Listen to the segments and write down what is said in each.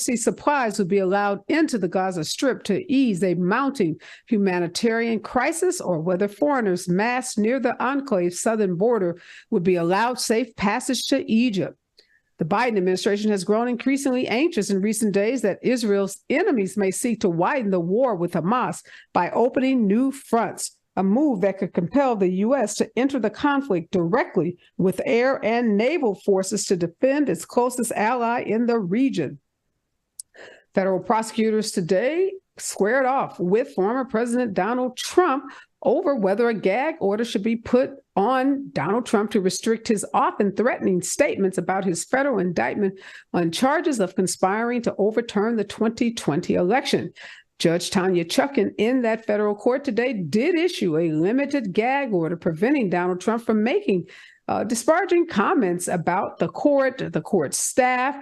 supplies would be allowed into the Gaza Strip to ease a mounting humanitarian crisis, or whether foreigners massed near the enclave's southern border would be allowed safe passage to Egypt. The Biden administration has grown increasingly anxious in recent days that Israel's enemies may seek to widen the war with Hamas by opening new fronts, a move that could compel the U.S. to enter the conflict directly with air and naval forces to defend its closest ally in the region. Federal prosecutors today squared off with former President Donald Trump over whether a gag order should be put on Donald Trump to restrict his often threatening statements about his federal indictment on charges of conspiring to overturn the 2020 election. Judge Tanya Chutkan in that federal court today did issue a limited gag order preventing Donald Trump from making disparaging comments about the court staff,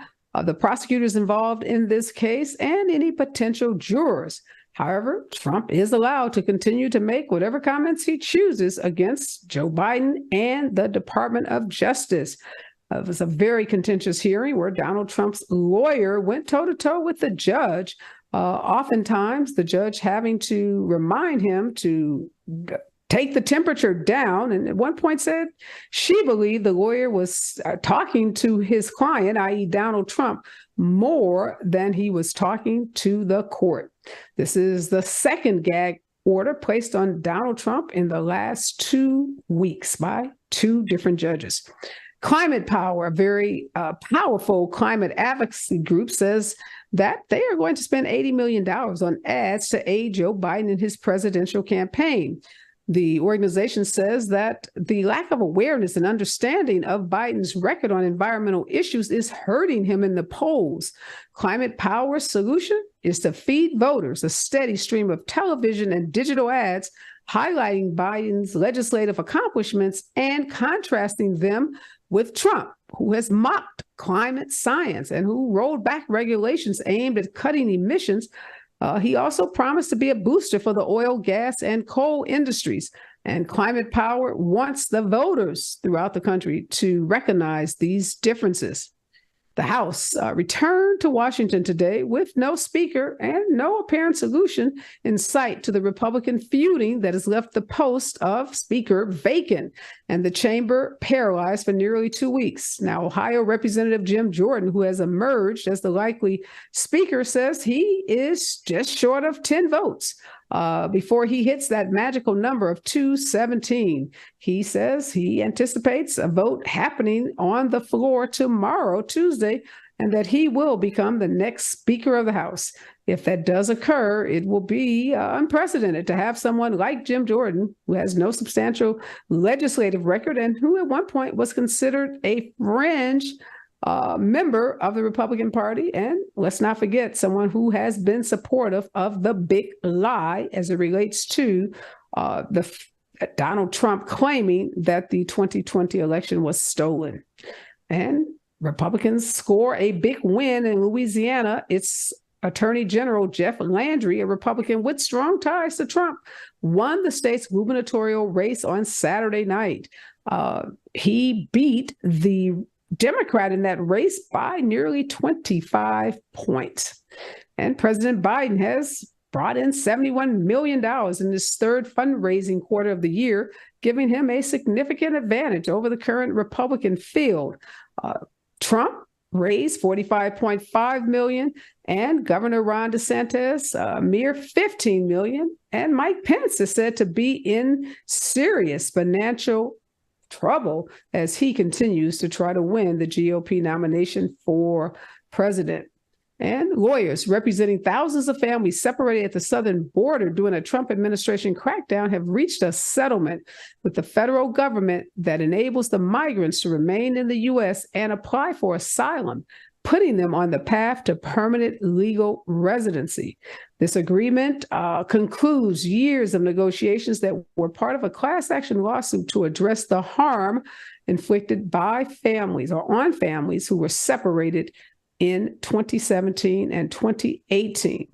the prosecutors involved in this case, and any potential jurors. However, Trump is allowed to continue to make whatever comments he chooses against Joe Biden and the Department of Justice. It was a very contentious hearing where Donald Trump's lawyer went toe-to-toe with the judge, oftentimes the judge having to remind him to take the temperature down, and at one point said she believed the lawyer was talking to his client, i.e. Donald Trump, more than he was talking to the court. This is the second gag order placed on Donald Trump in the last 2 weeks by two different judges. Climate Power, a very powerful climate advocacy group, says that they are going to spend $80 million on ads to aid Joe Biden in his presidential campaign. The organization says that the lack of awareness and understanding of Biden's record on environmental issues is hurting him in the polls. Climate Power's solution is to feed voters a steady stream of television and digital ads highlighting Biden's legislative accomplishments and contrasting them with Trump, who has mocked climate science and who rolled back regulations aimed at cutting emissions. He also promised to be a booster for the oil, gas, and coal industries. And Climate Power wants the voters throughout the country to recognize these differences. The House returned to Washington today with no speaker and no apparent solution in sight to the Republican feuding that has left the post of speaker vacant and the chamber paralyzed for nearly 2 weeks. Now, Ohio Representative Jim Jordan, who has emerged as the likely speaker, says he is just short of 10 votes before he hits that magical number of 217. He says he anticipates a vote happening on the floor tomorrow, Tuesday, and that he will become the next Speaker of the House. If that does occur, it will be unprecedented to have someone like Jim Jordan, who has no substantial legislative record and who at one point was considered a fringe member of the Republican Party, and let's not forget, someone who has been supportive of the big lie as it relates to Donald Trump claiming that the 2020 election was stolen. And Republicans score a big win in Louisiana. It's Attorney General Jeff Landry, a Republican with strong ties to Trump, won the state's gubernatorial race on Saturday night. He beat the Democrat in that race by nearly 25 points. And President Biden has brought in $71 million in this third fundraising quarter of the year, giving him a significant advantage over the current Republican field. Trump raised $45.5 million, and Governor Ron DeSantis a mere $15 million. And Mike Pence is said to be in serious financial trouble as he continues to try to win the GOP nomination for president. And lawyers representing thousands of families separated at the southern border during a Trump administration crackdown have reached a settlement with the federal government that enables the migrants to remain in the U.S. and apply for asylum, putting them on the path to permanent legal residency. This agreement concludes years of negotiations that were part of a class action lawsuit to address the harm inflicted by families or on families who were separated in 2017 and 2018.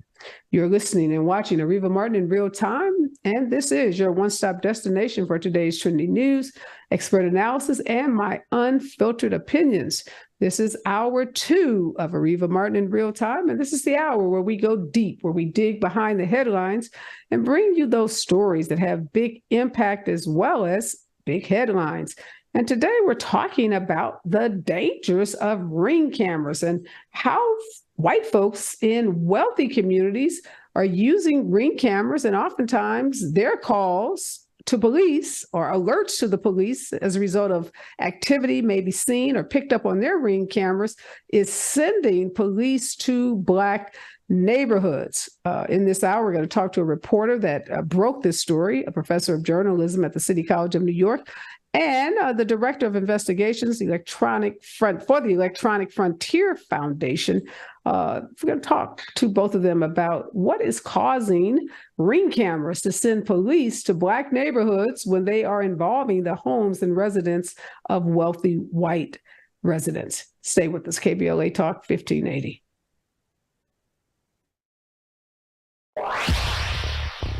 You're listening and watching Areva Martin in real time, and this is your one-stop destination for today's trending news, expert analysis, and my unfiltered opinions. This is hour 2 of Areva Martin in Real Time, and this is the hour where we go deep, where we dig behind the headlines and bring you those stories that have big impact as well as big headlines. And today we're talking about the dangers of ring cameras and how white folks in wealthy communities are using ring cameras, and oftentimes their calls to police or alerts to the police as a result of activity may be seen or picked up on their ring cameras is sending police to Black neighborhoods. In this hour, we're going to talk to a reporter that broke this story, a professor of journalism at the City College of New York, and the director of investigations, for the Electronic Frontier Foundation. We're going to talk to both of them about what is causing ring cameras to send police to Black neighborhoods when they are involving the homes and residents of wealthy white residents. Stay with us, KBLA Talk 1580.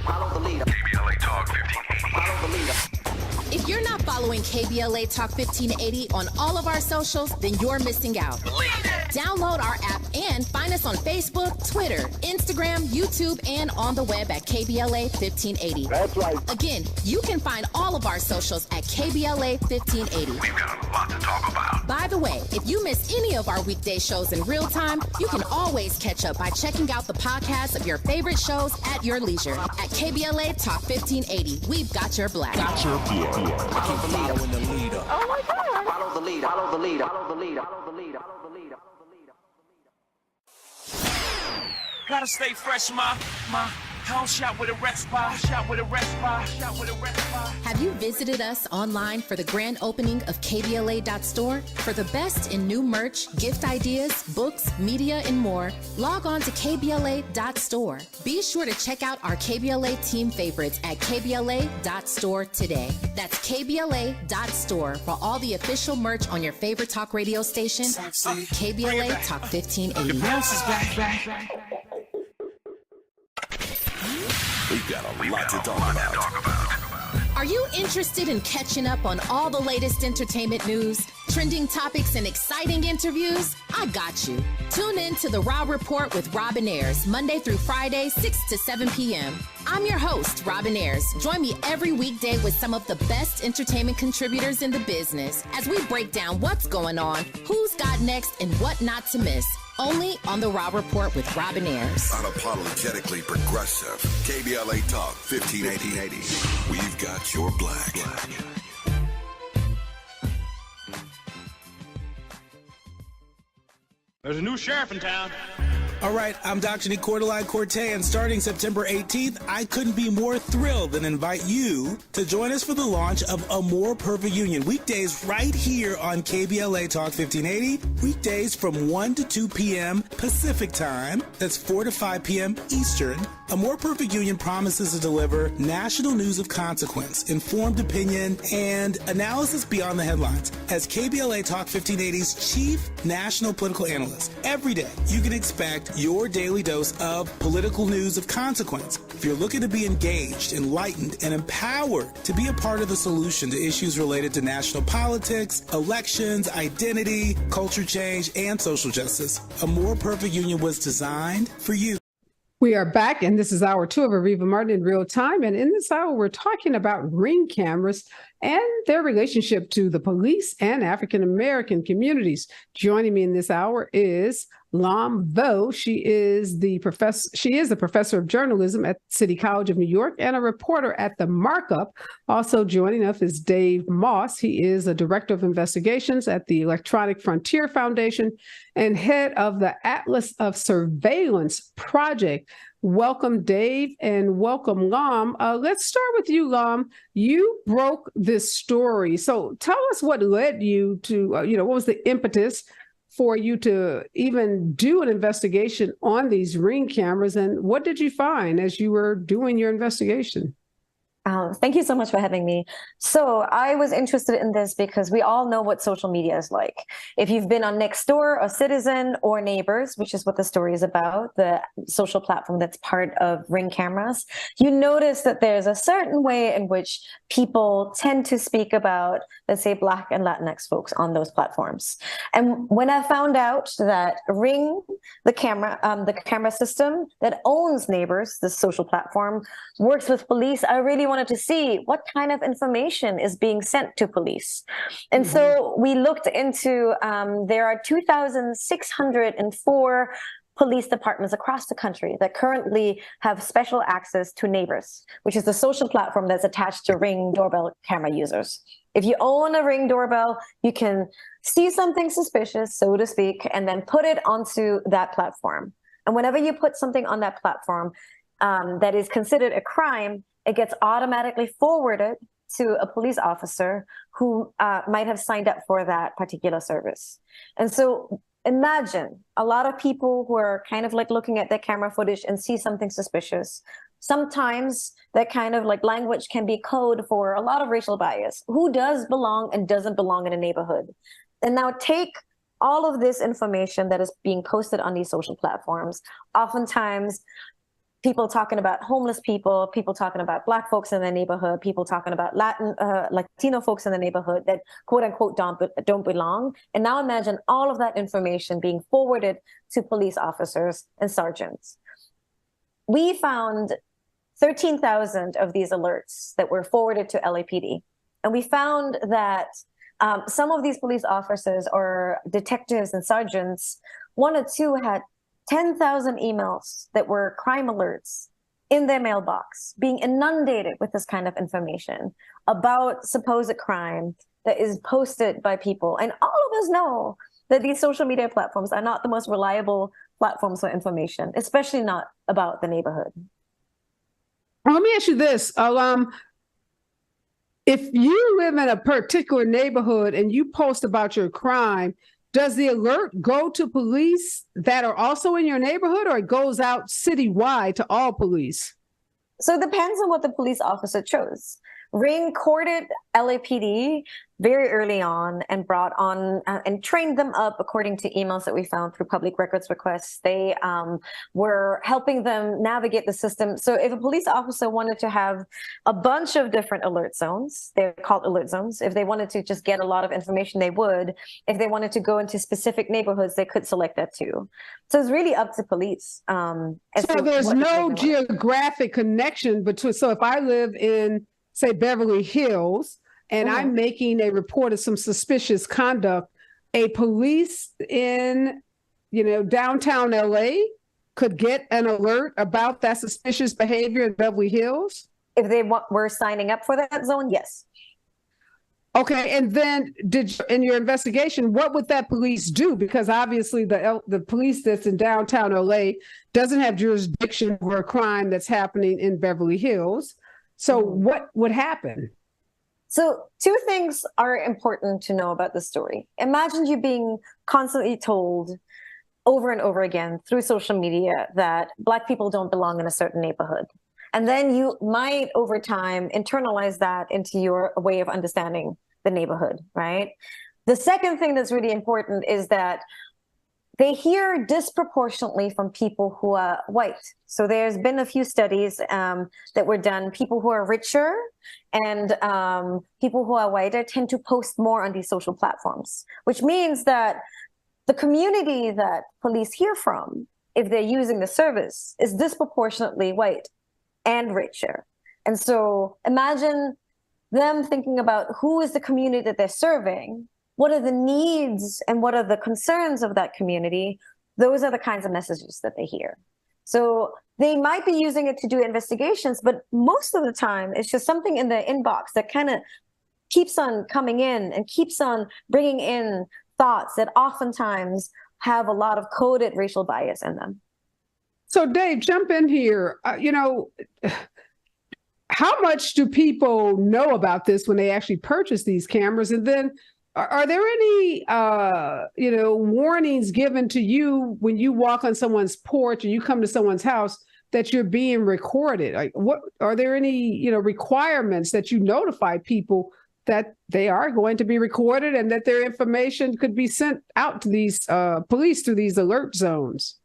Follow the leader. KBLA Talk 1580. Follow the leader. If you're not following KBLA Talk 1580 on all of our socials, then you're missing out. Download our app and find us on Facebook, Twitter, Instagram, YouTube, and on the web at KBLA 1580. That's right. Again, you can find all of our socials at KBLA 1580. We've got a lot to talk about. By the way, if you miss any of our weekday shows in real time, you can always catch up by checking out the podcast of your favorite shows at your leisure. At KBLA Talk 1580, we've got your black. Follow the leader. Following the leader. Oh my God. Follow the leader. Follow the leader. Follow the leader. Follow the leader. Follow the leader. Gotta stay fresh, my house shot with a rest bar, Have you visited us online for the grand opening of KBLA.store? For the best in new merch, gift ideas, books, media, and more, log on to KBLA.store. Be sure to check out our KBLA team favorites at KBLA.store today. That's KBLA.store for all the official merch on your favorite talk radio station, KBLA Talk 1580. The bounce is back. We've got a lot to talk about. Are you interested in catching up on all the latest entertainment news, trending topics, and exciting interviews? I got you. Tune in to The Raw Report with Robin Ayers, Monday through Friday, 6 to 7 p.m. I'm your host, Robin Ayers. Join me every weekday with some of the best entertainment contributors in the business as we break down what's going on, who's got next, and what not to miss. Only on The Raw Report with Robin Ayers. Unapologetically progressive. KBLA Talk 1580. We've got your black. There's a new sheriff in town. All right, I'm Dr. Nicordelai Corte, and starting September 18th, I couldn't be more thrilled than invite you to join us for the launch of A More Perfect Union. Weekdays right here on KBLA Talk 1580. Weekdays from 1 to 2 p.m. Pacific Time. That's 4 to 5 p.m. Eastern. A More Perfect Union promises to deliver national news of consequence, informed opinion, and analysis beyond the headlines. As KBLA Talk 1580's chief national political analyst, every day you can expect your daily dose of political news of consequence. If you're looking to be engaged, enlightened, and empowered to be a part of the solution to issues related to national politics, elections, identity, culture change, and social justice, A More Perfect Union was designed for you. We are back, and this is hour 2 of Areva Martin in Real Time. And in this hour, we're talking about ring cameras and their relationship to the police and African-American communities. Joining me in this hour is Lam Vo. She is the professor of journalism at City College of New York and a reporter at the Markup. Also joining us is Dave Maass. He is a director of investigations at the Electronic Frontier Foundation and head of the Atlas of Surveillance Project. Welcome, Dave, and welcome, Lam. Let's start with you, Lam. You broke this story. So tell us what led you to, what was the impetus for you to even do an investigation on these ring cameras, and what did you find as you were doing your investigation? Thank you so much for having me. So I was interested in this because we all know what social media is like. If you've been on Nextdoor or Citizen or Neighbors, which is what the story is about, the social platform that's part of Ring cameras, you notice that there's a certain way in which people tend to speak about, let's say, Black and Latinx folks on those platforms. And when I found out that Ring, the camera system that owns Neighbors, the social platform, works with police, I really wanted to see what kind of information is being sent to police. And so we looked into, there are 2,604 police departments across the country that currently have special access to Neighbors, which is the social platform that's attached to Ring doorbell camera users. If you own a Ring doorbell, you can see something suspicious, so to speak, and then put it onto that platform. And whenever you put something on that platform that is considered a crime, it gets automatically forwarded to a police officer who might have signed up for that particular service. And so imagine a lot of people who are kind of like looking at their camera footage and see something suspicious. Sometimes that kind of like language can be code for a lot of racial bias. Who does belong and doesn't belong in a neighborhood? And now take all of this information that is being posted on these social platforms, oftentimes people talking about homeless people, people talking about Black folks in their neighborhood, people talking about Latino folks in the neighborhood that quote unquote don't belong. And now imagine all of that information being forwarded to police officers and sergeants. We found 13,000 of these alerts that were forwarded to LAPD. And we found that some of these police officers or detectives and sergeants, one or two had 10,000 emails that were crime alerts in their mailbox, being inundated with this kind of information about supposed crime that is posted by people. And all of us know that these social media platforms are not the most reliable platforms for information, especially not about the neighborhood. Let me ask you this. If you live in a particular neighborhood and you post about your crime, does the alert go to police that are also in your neighborhood, or it goes out citywide to all police? So it depends on what the police officer chose. Ring courted LAPD very early on and brought on and trained them up according to emails that we found through public records requests. They were helping them navigate the system. So if a police officer wanted to have a bunch of different alert zones, they're called alert zones. If they wanted to just get a lot of information, they would. If they wanted to go into specific neighborhoods, they could select that too. So it's really up to police. So there's no geographic connection between, so if I live in, say, Beverly Hills, and I'm making a report of some suspicious conduct, a police in, downtown LA could get an alert about that suspicious behavior in Beverly Hills? If they were signing up for that zone, yes. Okay, and then in your investigation, what would that police do? Because obviously the police that's in downtown LA doesn't have jurisdiction over a crime that's happening in Beverly Hills. So what would happen? So two things are important to know about the story. Imagine you being constantly told over and over again through social media that Black people don't belong in a certain neighborhood. And then you might, over time, internalize that into your way of understanding the neighborhood, right? The second thing that's really important is that they hear disproportionately from people who are white. So there's been a few studies that were done. People who are richer and people who are whiter tend to post more on these social platforms, which means that the community that police hear from, if they're using the service, is disproportionately white and richer. And so imagine them thinking about who is the community that they're serving, what are the needs and what are the concerns of that community. Those are the kinds of messages that they hear. So they might be using it to do investigations, but most of the time it's just something in their inbox that kind of keeps on coming in and keeps on bringing in thoughts that oftentimes have a lot of coded racial bias in them. So Dave, jump in here. How much do people know about this when they actually purchase these cameras? And then are there any, warnings given to you when you walk on someone's porch or you come to someone's house that you're being recorded? Like, what are there any, requirements that you notify people that they are going to be recorded and that their information could be sent out to these police through these alert zones?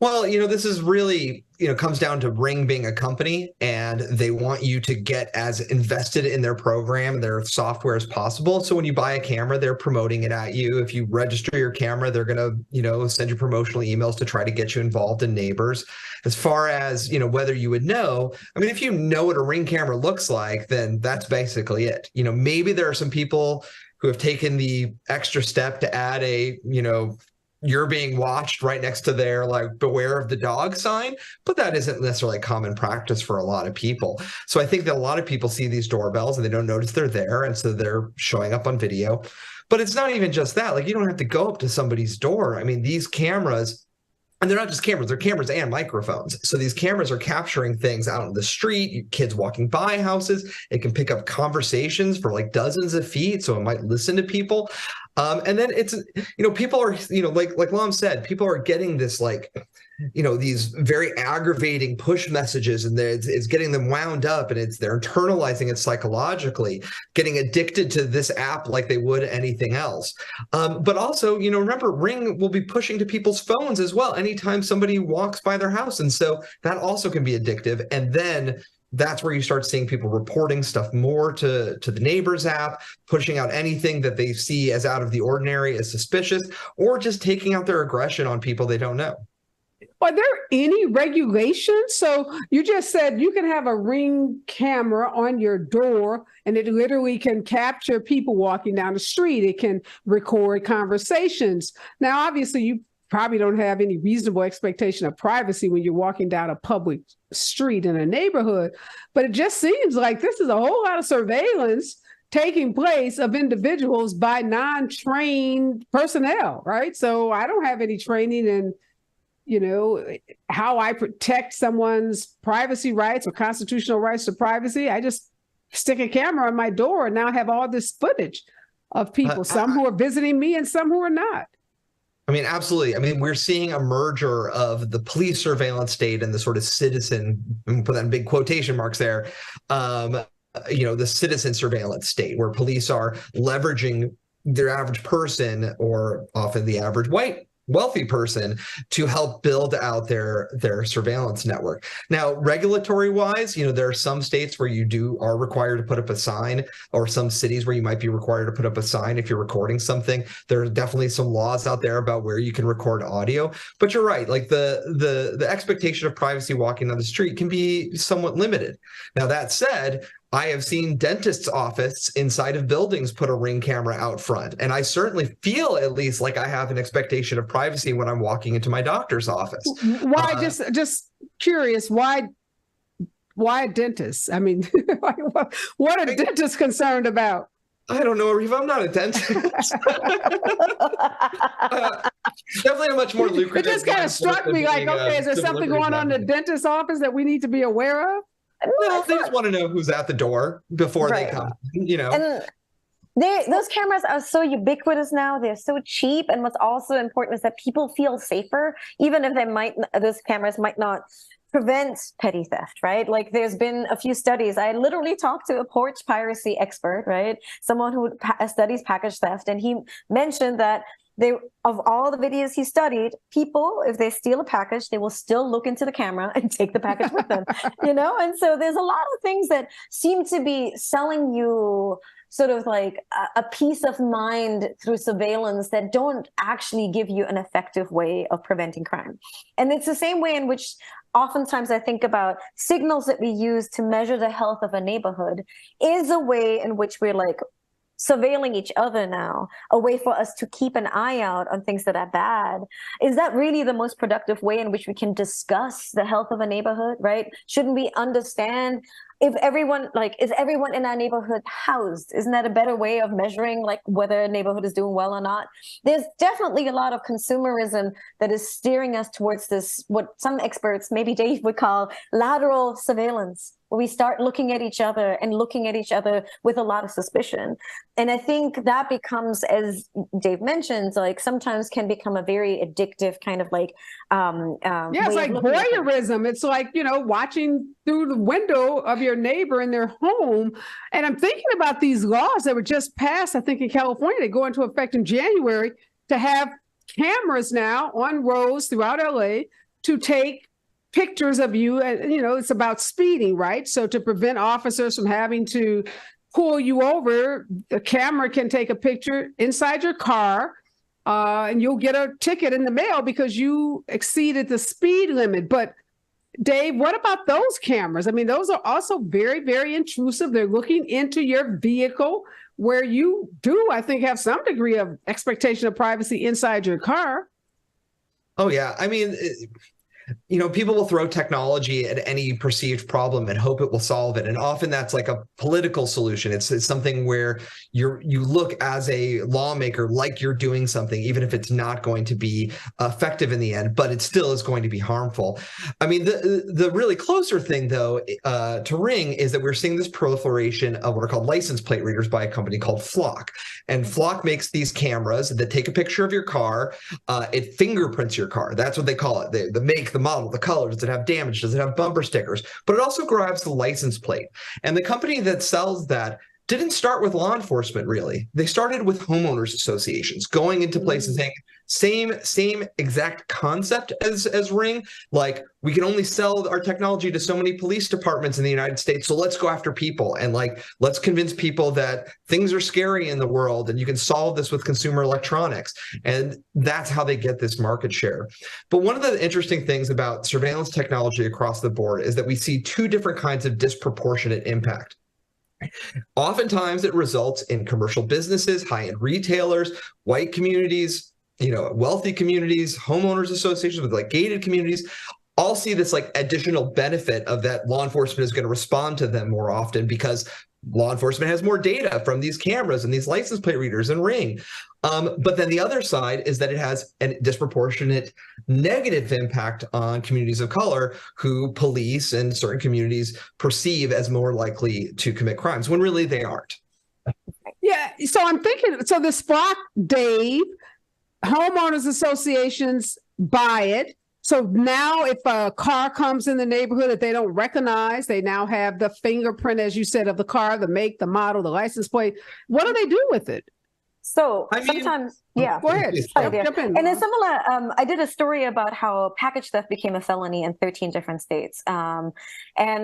Well, this is really, comes down to Ring being a company, and they want you to get as invested in their program, their software as possible. So when you buy a camera, they're promoting it at you. If you register your camera, they're going to, send you promotional emails to try to get you involved in neighbors. As far as, whether you would know, I mean, if you know what a Ring camera looks like, then that's basically it. Maybe there are some people who have taken the extra step to add a, you're being watched right next to their beware of the dog sign, but that isn't necessarily common practice for a lot of people. So I think that a lot of people see these doorbells and they don't notice they're there, and so they're showing up on video. But it's not even just that. You don't have to go up to somebody's door. I mean, these cameras, and they're not just cameras, they're cameras and microphones. So these cameras are capturing things out on the street, kids walking by houses. It can pick up conversations for dozens of feet, so it might listen to people. And then it's, people are, like Lom said, people are getting this these very aggravating push messages, and it's getting them wound up, and they're internalizing it psychologically, getting addicted to this app like they would anything else. But also, remember, Ring will be pushing to people's phones as well anytime somebody walks by their house. And so that also can be addictive. And then that's where you start seeing people reporting stuff more to the neighbors app, pushing out anything that they see as out of the ordinary, as suspicious, or just taking out their aggression on people they don't know. Are there any regulations? So you just said you can have a Ring camera on your door and it literally can capture people walking down the street. It can record conversations. Now, obviously, you probably don't have any reasonable expectation of privacy when you're walking down a public street in a neighborhood, but it just seems like this is a whole lot of surveillance taking place of individuals by non-trained personnel, right? So I don't have any training in, how I protect someone's privacy rights or constitutional rights to privacy. I just stick a camera on my door and now have all this footage of people, some who are visiting me and some who are not. I mean, absolutely. I mean, we're seeing a merger of the police surveillance state and the sort of citizen, and put that in big quotation marks there, the citizen surveillance state, where police are leveraging their average person, or often the average white wealthy person, to help build out their surveillance network. Now, regulatory wise, there are some states where you are required to put up a sign, or some cities where you might be required to put up a sign if you're recording something. There are definitely some laws out there about where you can record audio, but you're right. The expectation of privacy walking down the street can be somewhat limited. Now, that said, I have seen dentists' office inside of buildings put a Ring camera out front, and I certainly feel at least like I have an expectation of privacy when I'm walking into my doctor's office. Why? Just curious. Why dentists? I mean, what are dentists concerned about? I don't know, Areva. I'm not a dentist. Definitely a much more lucrative. It just kind of struck me okay, is there something going on in the dentist's office that we need to be aware of? No, they just want to know who's at the door before they come, And those cameras are so ubiquitous now. They're so cheap. And what's also important is that people feel safer, even if those cameras might not prevent petty theft, right? There's been a few studies. I literally talked to a porch piracy expert, right? Someone who studies package theft. And he mentioned that of all the videos he studied, people, if they steal a package, they will still look into the camera and take the package with them, And so there's a lot of things that seem to be selling you sort of a peace of mind through surveillance that don't actually give you an effective way of preventing crime. And it's the same way in which oftentimes I think about signals that we use to measure the health of a neighborhood is a way in which we're surveilling each other now, a way for us to keep an eye out on things that are bad. Is that really the most productive way in which we can discuss the health of a neighborhood, right? Shouldn't we understand if everyone, is everyone in our neighborhood housed? Isn't that a better way of measuring whether a neighborhood is doing well or not? There's definitely a lot of consumerism that is steering us towards this, what some experts, maybe Dave would call lateral surveillance. where we start looking at each other with a lot of suspicion. And I think that becomes, as Dave mentions, like sometimes can become a very addictive kind of like it's like voyeurism. It's like, watching through the window of your neighbor in their home. And I'm thinking about these laws that were just passed, I think in California, they go into effect in January, to have cameras now on roads throughout LA to take pictures of you. It's about speeding, right? So to prevent officers from having to pull you over, the camera can take a picture inside your car, and you'll get a ticket in the mail because you exceeded the speed limit. But Dave, what about those cameras? I mean, those are also very, very intrusive. They're looking into your vehicle, where you do, I think, have some degree of expectation of privacy inside your car. Oh, yeah. I mean, people will throw technology at any perceived problem and hope it will solve it. And often that's like a political solution. It's something where you look as a lawmaker like you're doing something, even if it's not going to be effective in the end, but it still is going to be harmful. I mean, the really closer thing, though, to Ring is that we're seeing this proliferation of what are called license plate readers by a company called Flock. And Flock makes these cameras that take a picture of your car. It fingerprints your car. That's what they call it. The make, the model, the color, does it have damage, does it have bumper stickers, but it also grabs the license plate. And the company that sells that didn't start with law enforcement, really. They started with homeowners associations, going into places saying same exact concept as Ring, like we can only sell our technology to so many police departments in the United States, so let's go after people and let's convince people that things are scary in the world and you can solve this with consumer electronics. And that's how they get this market share. But one of the interesting things about surveillance technology across the board is that we see two different kinds of disproportionate impact. Oftentimes it results in commercial businesses, high-end retailers, white communities, wealthy communities, homeowners associations with like gated communities, all see this like additional benefit of that law enforcement is going to respond to them more often because law enforcement has more data from these cameras and these license plate readers and Ring. But then the other side is that it has a disproportionate negative impact on communities of color who police and certain communities perceive as more likely to commit crimes when really they aren't. Yeah. So I'm thinking, so this Flock, Dave, homeowners associations buy it. So now if a car comes in the neighborhood that they don't recognize, they now have the fingerprint, as you said, of the car, the make, the model, the license plate. What do they do with it? So sometimes, yeah. Go ahead. Jump in. And it's similar. I did a story about how package theft became a felony in 13 different states. And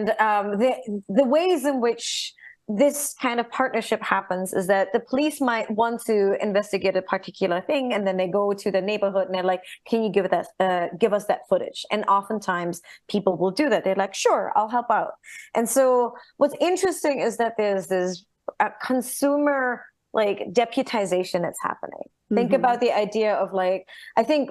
the ways in which this kind of partnership happens is that the police might want to investigate a particular thing, and then they go to the neighborhood and they're like, can you give us that footage? And oftentimes people will do that. They're like, sure, I'll help out. And so what's interesting is that there's this consumer like deputization that's happening. Think about the idea of like, I think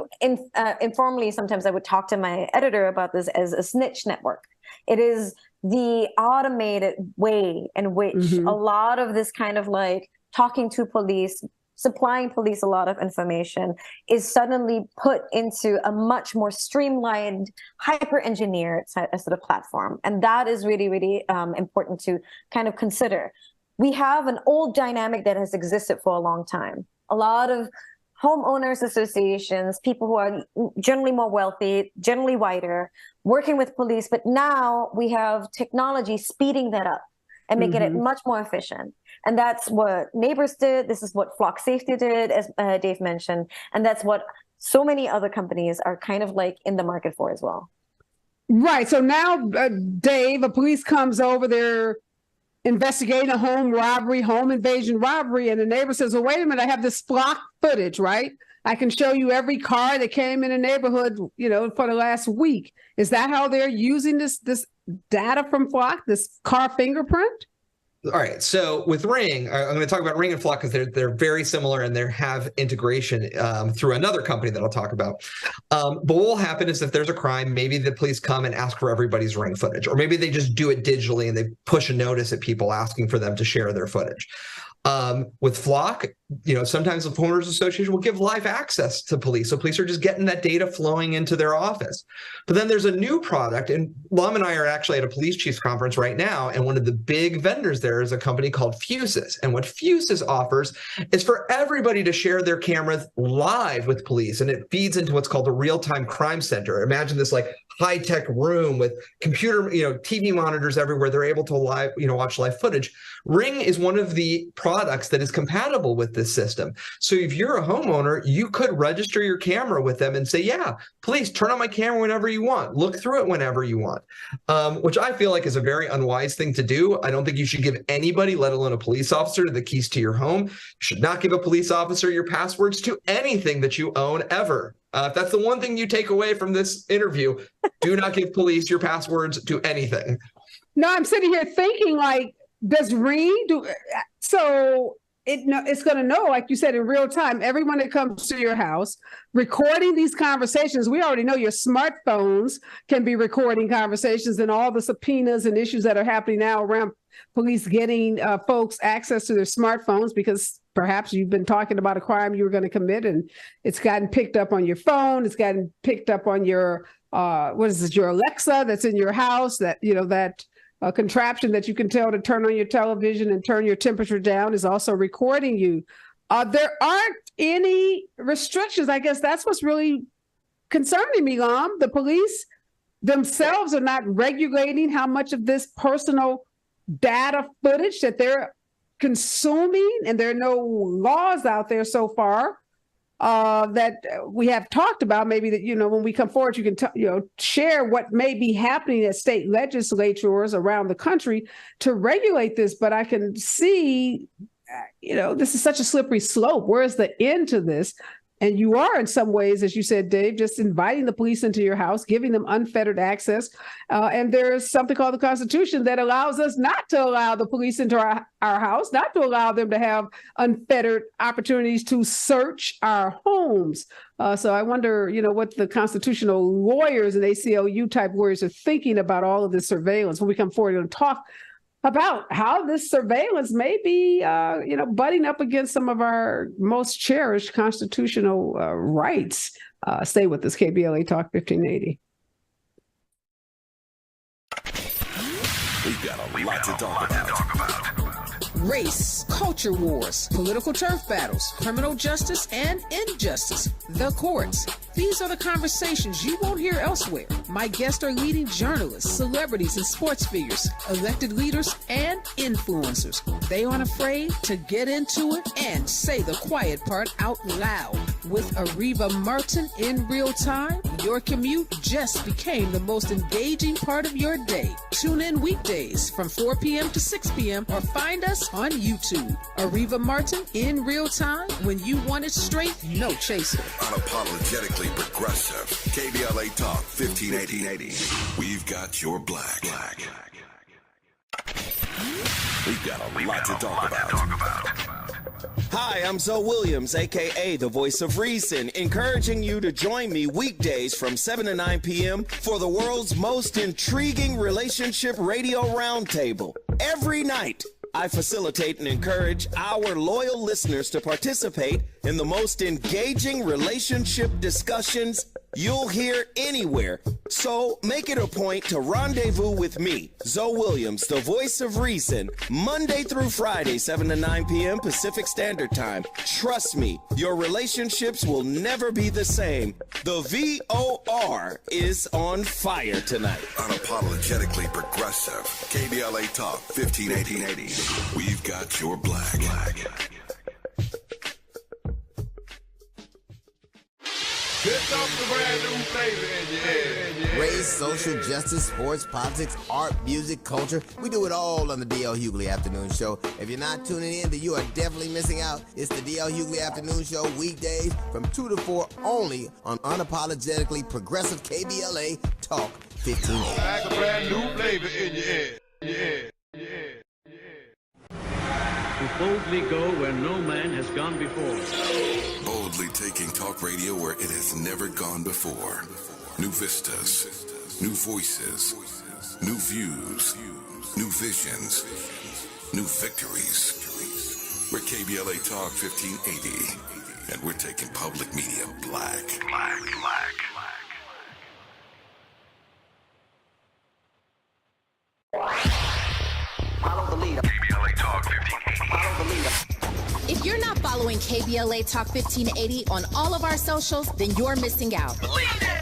informally, sometimes I would talk to my editor about this as a snitch network. It is the automated way in which a lot of this kind of like talking to police, supplying police a lot of information is suddenly put into a much more streamlined, hyper-engineered sort of platform. And that is really, really important to kind of consider. We have an old dynamic that has existed for a long time. A lot of homeowners associations, people who are generally more wealthy, generally whiter, working with police, but now we have technology speeding that up and making it much more efficient. And that's what Neighbors did. This is what Flock Safety did, as Dave mentioned. And that's what so many other companies are kind of like in the market for as well. Right. So now, Dave, a police comes over there investigating a home robbery, home invasion robbery, and the neighbor says, well, wait a minute, I have this Flock footage, right? I can show you every car that came in the neighborhood, for the last week. Is that how they're using this data from Flock, this car fingerprint? All right. So with Ring, I'm going to talk about Ring and Flock because they're very similar and they have integration through another company that I'll talk about. But what will happen is if there's a crime, maybe the police come and ask for everybody's Ring footage, or maybe they just do it digitally and they push a notice at people asking for them to share their footage. With Flock, sometimes the homeowners association will give live access to police. So police are just getting that data flowing into their office. But then there's a new product, and Lum and I are actually at a police chiefs conference right now. And one of the big vendors there is a company called Fusus. And what Fusus offers is for everybody to share their cameras live with police. And it feeds into what's called a real-time crime center. Imagine this like high-tech room with computer, TV monitors everywhere. They're able to watch live footage. Ring is one of the products that is compatible with this system. So if you're a homeowner, you could register your camera with them and say, yeah, please turn on my camera whenever you want. Look through it whenever you want, which I feel like is a very unwise thing to do. I don't think you should give anybody, let alone a police officer, the keys to your home. You should not give a police officer your passwords to anything that you own ever. If that's the one thing you take away from this interview, do not give police your passwords to anything. No, I'm sitting here thinking like, does Ring do so? It's going to know, like you said, in real time, everyone that comes to your house, recording these conversations. We already know your smartphones can be recording conversations and all the subpoenas and issues that are happening now around police getting folks access to their smartphones because perhaps you've been talking about a crime you were going to commit and it's gotten picked up on your phone. It's gotten picked up on your, your Alexa that's in your house, that a contraption that you can tell to turn on your television and turn your temperature down is also recording you. There aren't any restrictions. I guess that's what's really concerning me, Lum. The police themselves are not regulating how much of this personal data footage that they're consuming, and there are no laws out there so far that we have talked about. Maybe that, when we come forward, you can, share what may be happening at state legislatures around the country to regulate this. But I can see, this is such a slippery slope. Where is the end to this? And you are, in some ways, as you said, Dave, just inviting the police into your house, giving them unfettered access. And there's something called the Constitution that allows us not to allow the police into our house, not to allow them to have unfettered opportunities to search our homes. So I wonder, what the constitutional lawyers and ACLU type lawyers are thinking about all of this surveillance when we come forward and talk about how this surveillance may be, butting up against some of our most cherished constitutional rights. Stay with us, KBLA Talk 1580. We've got a lot to talk about. Race, culture wars, political turf battles, criminal justice and injustice, the courts. These are the conversations you won't hear elsewhere. My guests are leading journalists, celebrities, and sports figures, elected leaders, and influencers. They aren't afraid to get into it and say the quiet part out loud. With Areva Martin in real time, your commute just became the most engaging part of your day. Tune in weekdays from 4 p.m. to 6 p.m. or find us on YouTube. Areva Martin in real time, when you want it straight, no chaser. Unapologetically progressive. KBLA Talk 1580. We've got your black. We've got a lot to talk about. Hi, I'm Zoe Williams, a.k.a. the Voice of Reason, encouraging you to join me weekdays from 7 to 9 p.m. for the world's most intriguing relationship radio roundtable. Every night, I facilitate and encourage our loyal listeners to participate in the most engaging relationship discussions you'll hear anywhere. So make it a point to rendezvous with me, Zoe Williams, the Voice of Reason, Monday through Friday, 7 to 9 p.m. Pacific Standard Time. Trust me, your relationships will never be the same. The VOR is on fire tonight. Unapologetically progressive. KBLA Talk 1580. We've got your black. Here comes the brand new flavor in your head. Race, social justice, sports, politics, art, music, culture. We do it all on the D.L. Hughley Afternoon Show. If you're not tuning in, then you are definitely missing out. It's the D.L. Hughley Afternoon Show, weekdays from 2 to 4 only on unapologetically progressive KBLA Talk 1580. Like a brand new flavor in your head. To boldly go where no man has gone before. Boldly taking talk radio where it has never gone before. New vistas, new voices, new views, new visions, new victories, We're KBLA Talk 1580, and we're taking public media black. Follow the leader. KBLA Talk 1580. Follow the leader. If you're not following KBLA Talk 1580 on all of our socials, then you're missing out.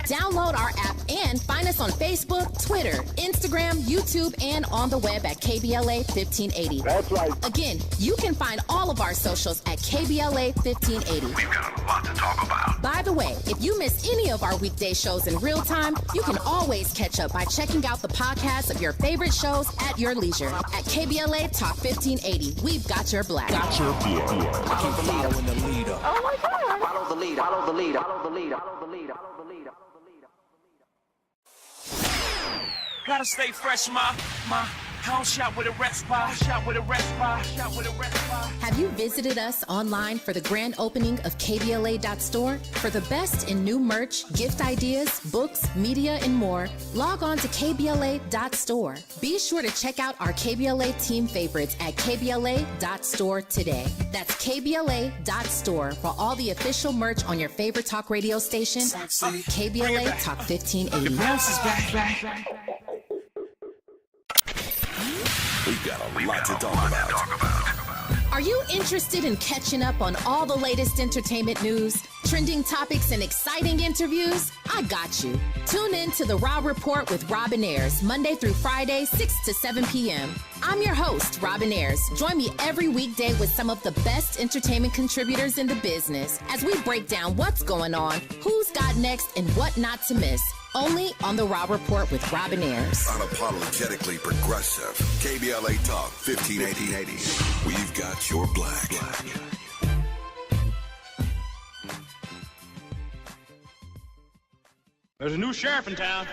Download our app and find us on Facebook, Twitter, Instagram, YouTube, and on the web at KBLA 1580. That's right. Again, you can find all of our socials at KBLA 1580. We've got a lot to talk about. By the way, if you miss any of our weekday shows in real time, you can always catch up by checking out the podcast of your favorite shows at your leisure. At KBLA Talk 1580, we've got your black. Keep following the leader. Oh my God. Follow the leader. Follow the leader. Follow the leader. Follow the leader. Follow the leader. Gotta stay fresh, my house shot with a rest bar, shot with a rest bar, shot with a rest bar. Have you visited us online for the grand opening of KBLA.store? For the best in new merch, gift ideas, books, media, and more, log on to KBLA.store. Be sure to check out our KBLA team favorites at KBLA.store today. That's KBLA.store for all the official merch on your favorite talk radio station, KBLA Talk 1580. The bounce is back. We've got a lot to talk about. Are you interested in catching up on all the latest entertainment news, trending topics, and exciting interviews? I got you. Tune in to the Raw Report with Robin Ayers, Monday through Friday, 6 to 7 p.m. I'm your host, Robin Ayers. Join me every weekday with some of the best entertainment contributors in the business as we break down what's going on, who's got next, and what not to miss. Only on the Raw Report with Robin Ayers. Unapologetically progressive. KBLA Talk 1580. We've got your black. There's a new sheriff in town.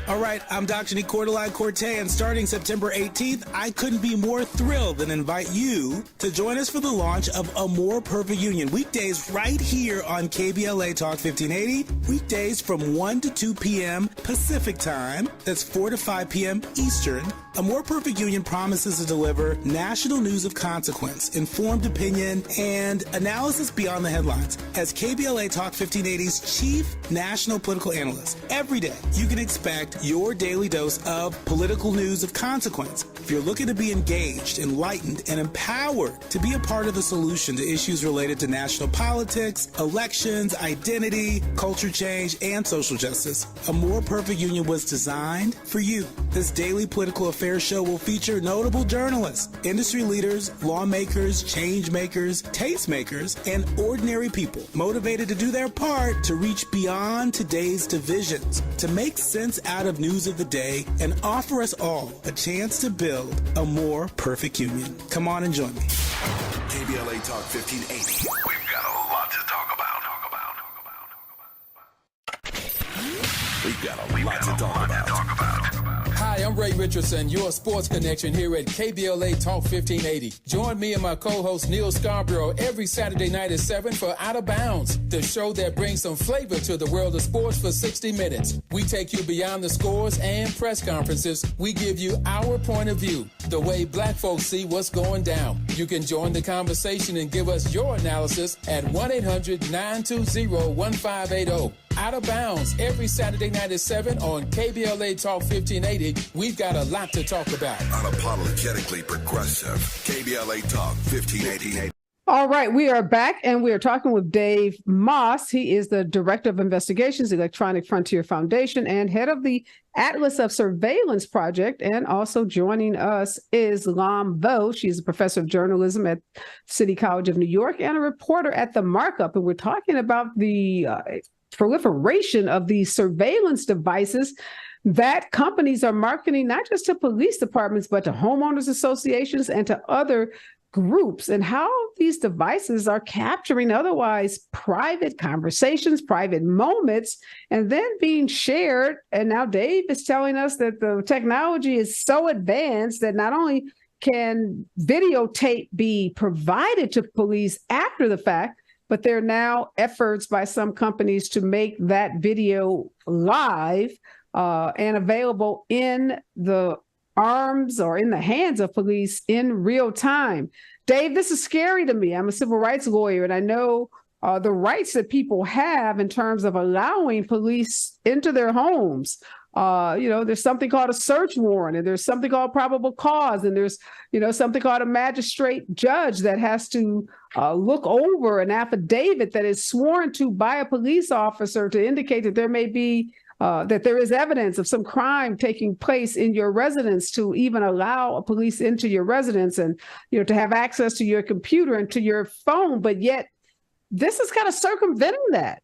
All right, I'm Dr. Cortez, and starting September 18th, I couldn't be more thrilled than invite you to join us for the launch of A More Perfect Union. Weekdays right here on KBLA Talk 1580. Weekdays from 1 to 2 p.m. Pacific Time. That's 4 to 5 p.m. Eastern. A More Perfect Union promises to deliver national news of consequence, informed opinion, and analysis beyond the headlines. As KBLA Talk 1580's chief national political analyst, every day you can expect your daily dose of political news of consequence. If you're looking to be engaged, enlightened, and empowered to be a part of the solution to issues related to national politics, elections, identity, culture change, and social justice, A More Perfect Union was designed for you. This daily political affairs show will feature notable journalists, industry leaders, lawmakers, change makers, tastemakers, and ordinary people motivated to do their part to reach beyond today's divisions, to make sense out of news of the day, and offer us all a chance to build a more perfect union. Come on and join me. KBLA Talk 1580. We've got a lot to talk about. We've got a lot to talk about. Hi, I'm Ray Richardson, your sports connection here at KBLA Talk 1580. Join me and my co-host Neil Scarborough every Saturday night at 7 for Out of Bounds, the show that brings some flavor to the world of sports for 60 minutes. We take you beyond the scores and press conferences. We give you our point of view, the way black folks see what's going down. You can join the conversation and give us your analysis at 1-800-920-1580. Out of Bounds every Saturday night at 7 on KBLA Talk 1580. We've got a lot to talk about. Unapologetically progressive. KBLA Talk 1580. All right, we are back and we are talking with Dave Maass. He is the Director of Investigations, Electronic Frontier Foundation, and head of the Atlas of Surveillance Project. And also joining us is Lam Vo. She's a professor of journalism at City College of New York and a reporter at the Markup. And we're talking about the proliferation of these surveillance devices that companies are marketing not just to police departments, but to homeowners associations and to other groups, and how these devices are capturing otherwise private conversations, private moments, and then being shared. And now Dave is telling us that the technology is so advanced that not only can videotape be provided to police after the fact, but there are now efforts by some companies to make that video live and available in the arms or in the hands of police in real time. Dave, this is scary to me. I'm a civil rights lawyer, and I know the rights that people have in terms of allowing police into their homes. There's something called a search warrant, and there's something called probable cause, and there's, something called a magistrate judge that has to look over an affidavit that is sworn to by a police officer to indicate that there may be that there is evidence of some crime taking place in your residence to even allow a police into your residence and, to have access to your computer and to your phone. But yet this is kind of circumventing that,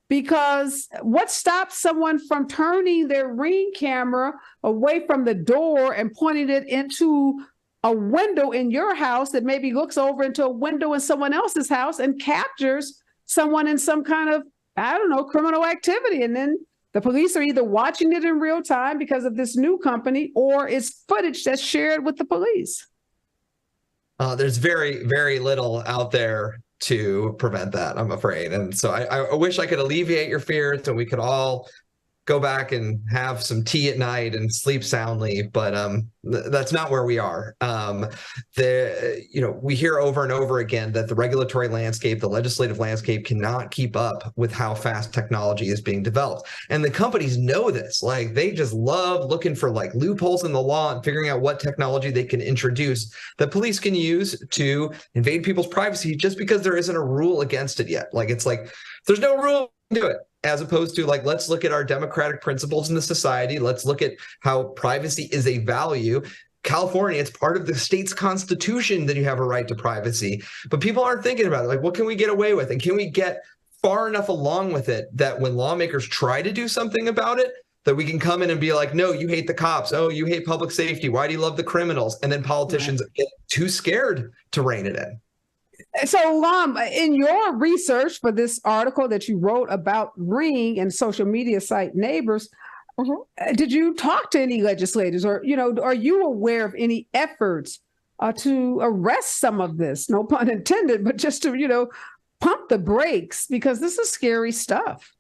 because what stops someone from turning their Ring camera away from the door and pointing it into a window in your house that maybe looks over into a window in someone else's house and captures someone in some kind of, criminal activity? And then the police are either watching it in real time because of this new company, or it's footage that's shared with the police. There's very, very little out there to prevent that, I'm afraid. And so I wish I could alleviate your fears and we could all go back and have some tea at night and sleep soundly, but that's not where we are. We hear over and over again that the regulatory landscape, the legislative landscape cannot keep up with how fast technology is being developed. And the companies know this. Like, they just love looking for like loopholes in the law and figuring out what technology they can introduce that police can use to invade people's privacy just because there isn't a rule against it yet. Like, it's like, there's no rule to do it. As opposed to like, let's look at our democratic principles in the society. Let's look at how privacy is a value. California, it's part of the state's constitution that you have a right to privacy. But people aren't thinking about it. Like, what can we get away with? And can we get far enough along with it that when lawmakers try to do something about it, that we can come in and be like, no, you hate the cops. Oh, you hate public safety. Why do you love the criminals? And then politicians get too scared to rein it in. So, Lam, in your research for this article that you wrote about Ring and social media site Neighbors, did you talk to any legislators, or, are you aware of any efforts to arrest some of this? No pun intended, but just to, pump the brakes, because this is scary stuff.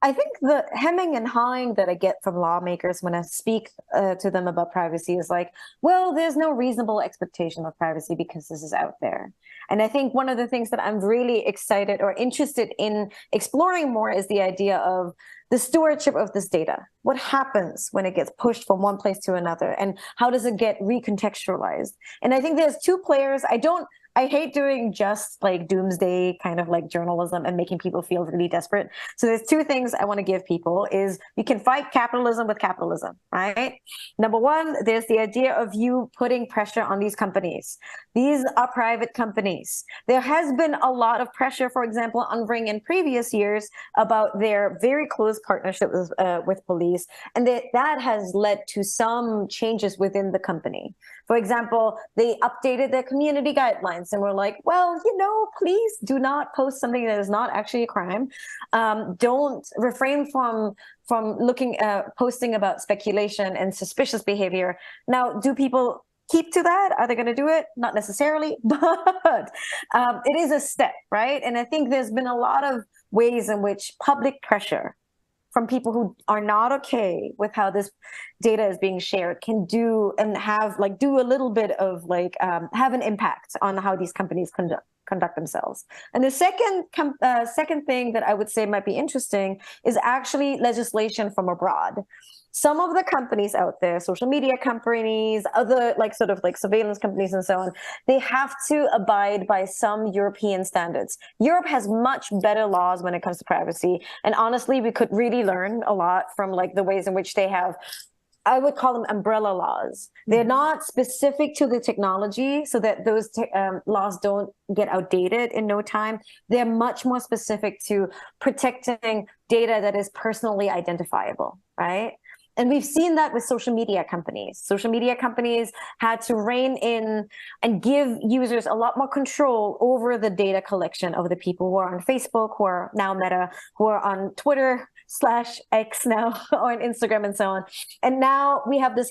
I think the hemming and hawing that I get from lawmakers when I speak to them about privacy is like, well, there's no reasonable expectation of privacy because this is out there. And I think one of the things that I'm really excited or interested in exploring more is the idea of the stewardship of this data. What happens when it gets pushed from one place to another, and how does it get recontextualized? And I think there's two players. I hate doing just like doomsday kind of like journalism and making people feel really desperate. So there's two things I want to give people is you can fight capitalism with capitalism, right? Number one, there's the idea of you putting pressure on these companies. These are private companies. There has been a lot of pressure, for example, on Ring in previous years about their very close partnership with police. And that has led to some changes within the company. For example, they updated their community guidelines and were like, well, please do not post something that is not actually a crime. Don't refrain from posting about speculation and suspicious behavior. Now, do people keep to that? Are they going to do it? Not necessarily, but it is a step, right? And I think there's been a lot of ways in which public pressure from people who are not okay with how this data is being shared can do a little bit of have an impact on how these companies conduct themselves. And the second thing that I would say might be interesting is actually legislation from abroad. Some of the companies out there, social media companies, other surveillance companies and so on, they have to abide by some European standards. Europe has much better laws when it comes to privacy. And honestly, we could really learn a lot from the ways in which they have, I would call them umbrella laws. They're not specific to the technology so that those laws don't get outdated in no time. They're much more specific to protecting data that is personally identifiable, right? And we've seen that with social media companies. Social media companies had to rein in and give users a lot more control over the data collection of the people who are on Facebook, who are now Meta, who are on Twitter/X now, or on Instagram and so on. And now we have this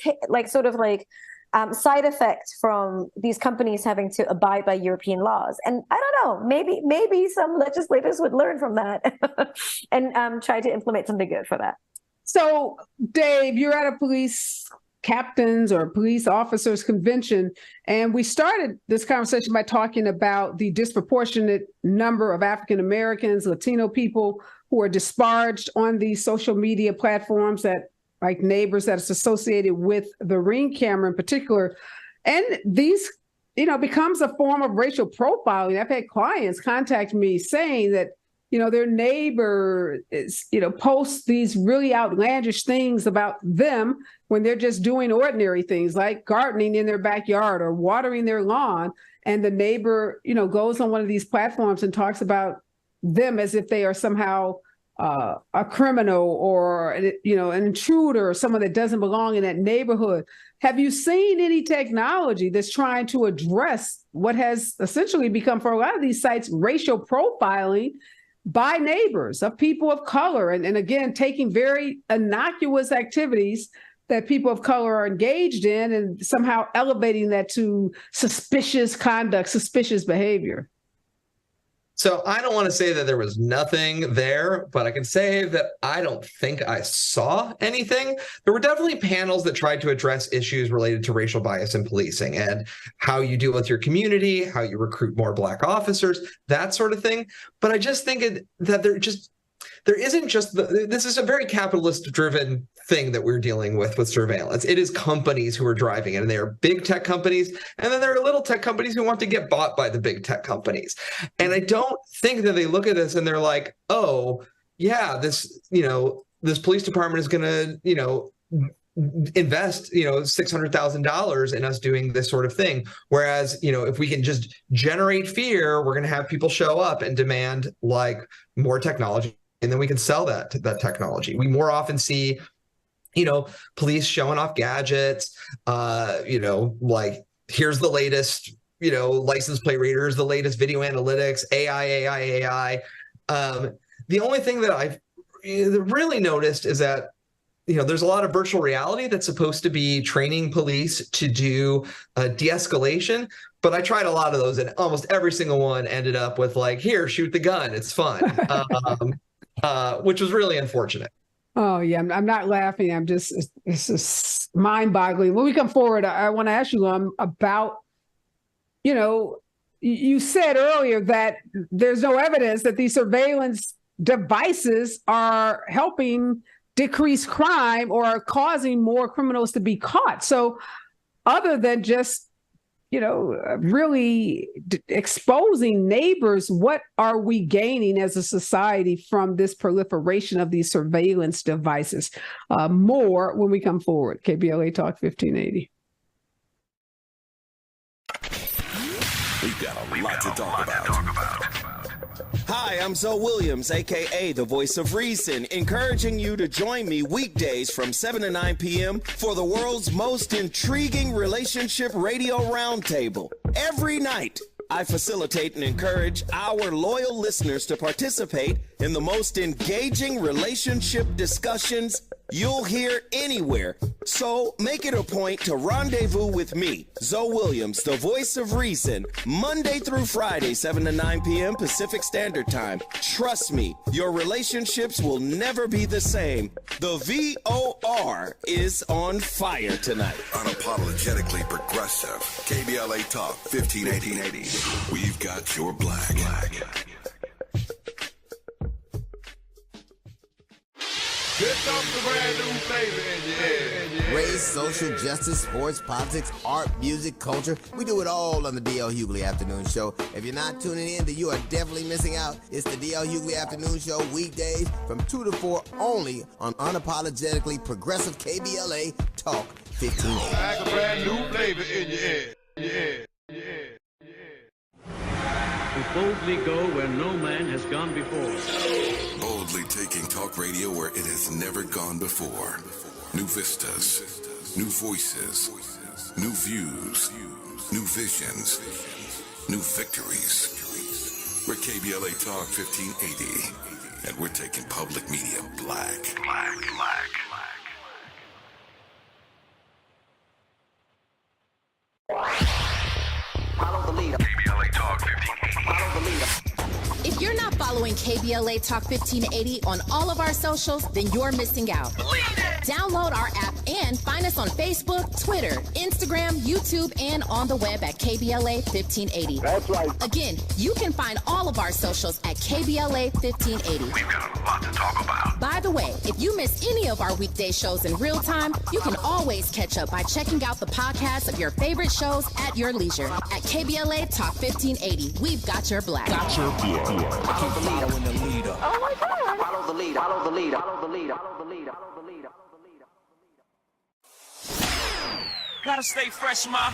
side effect from these companies having to abide by European laws. And I don't know, maybe some legislators would learn from that and try to implement something good for that. So, Dave, you're at a police captains or police officers convention. And we started this conversation by talking about the disproportionate number of African Americans, Latino people who are disparaged on these social media platforms, that like neighbors that's associated with the Ring camera in particular. And these, becomes a form of racial profiling. I've had clients contact me saying that, their neighbor is, posts these really outlandish things about them when they're just doing ordinary things like gardening in their backyard or watering their lawn. And the neighbor, goes on one of these platforms and talks about them as if they are somehow a criminal or, an intruder or someone that doesn't belong in that neighborhood. Have you seen any technology that's trying to address what has essentially become, for a lot of these sites, racial profiling by neighbors of people of color? And again, taking very innocuous activities that people of color are engaged in and somehow elevating that to suspicious conduct, suspicious behavior. So I don't want to say that there was nothing there, but I can say that I don't think I saw anything. There were definitely panels that tried to address issues related to racial bias in policing and how you deal with your community, how you recruit more Black officers, that sort of thing. But I just think that there isn't just this is a very capitalist driven thing that we're dealing with surveillance. It is companies who are driving it, and they are big tech companies. And then there are little tech companies who want to get bought by the big tech companies. And I don't think that they look at this and they're like, oh yeah, this police department is going to, invest, $600,000 in us doing this sort of thing. Whereas, if we can just generate fear, we're going to have people show up and demand like more technology. And then we can sell that technology. We more often see, police showing off gadgets, like here's the latest, license plate readers, the latest video analytics, AI. The only thing that I've really noticed is that, there's a lot of virtual reality that's supposed to be training police to do de-escalation. But I tried a lot of those, and almost every single one ended up with like, here, shoot the gun. It's fun. Which was really unfortunate. Oh, yeah. I'm not laughing. It's just mind-boggling. When we come forward, I want to ask you about, you said earlier that there's no evidence that these surveillance devices are helping decrease crime or are causing more criminals to be caught. So other than just really exposing neighbors, what are we gaining as a society from this proliferation of these surveillance devices? More when we come forward. KBLA Talk 1580. We've got a lot to talk about. Hi, I'm Zoe Williams, a.k.a. the voice of reason, encouraging you to join me weekdays from 7 to 9 p.m. for the world's most intriguing relationship radio roundtable. Every night, I facilitate and encourage our loyal listeners to participate in the most engaging relationship discussions you'll hear anywhere. So make it a point to rendezvous with me, Zoe Williams, the voice of reason, Monday through Friday, 7 to 9 p.m. Pacific Standard Time. Trust me, your relationships will never be the same. The VOR is on fire tonight. Unapologetically progressive. KBLA Talk 1580. We've got your black. Here comes the brand new flavor in your head. Race, social justice, sports, politics, art, music, culture. We do it all on the D.L. Hughley Afternoon Show. If you're not tuning in, then you are definitely missing out. It's the D.L. Hughley Afternoon Show, weekdays from 2 to 4 only on unapologetically progressive KBLA Talk 1580. Like a brand new flavor in your head. To boldly go where no man has gone before. Boldly taking talk radio where it has never gone before. New vistas, new voices, new views, new visions, new victories. We're KBLA Talk 1580, and we're taking public media black. Follow the leader. KBLA Talk 1580. Follow the leader. If you're not following following KBLA Talk 1580 on all of our socials, then you're missing out. Download our app and find us on Facebook, Twitter, Instagram, YouTube, and on the web at KBLA 1580. That's right. Again, you can find all of our socials at KBLA 1580. We've got a lot to talk about. By the way, if you miss any of our weekday shows in real time, you can always catch up by checking out the podcast of your favorite shows at your leisure. At KBLA Talk 1580, we've got your black. Follow the leader. Oh my God. Follow the leader. Follow the leader. Follow the leader. Follow the leader. Follow the leader. Follow the leader. Gotta stay fresh, my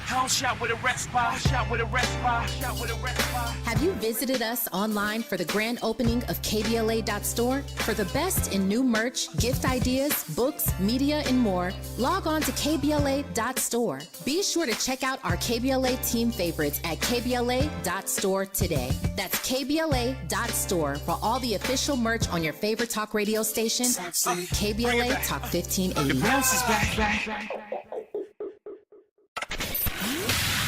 house shot with a rest bar, shot with a rest bar, shot with a rest bar. Have you visited us online for the grand opening of KBLA.store? For the best in new merch, gift ideas, books, media, and more, log on to KBLA.store. Be sure to check out our KBLA team favorites at KBLA.store today. That's KBLA.store for all the official merch on your favorite talk radio station, KBLA Talk 1580. The bounce is back.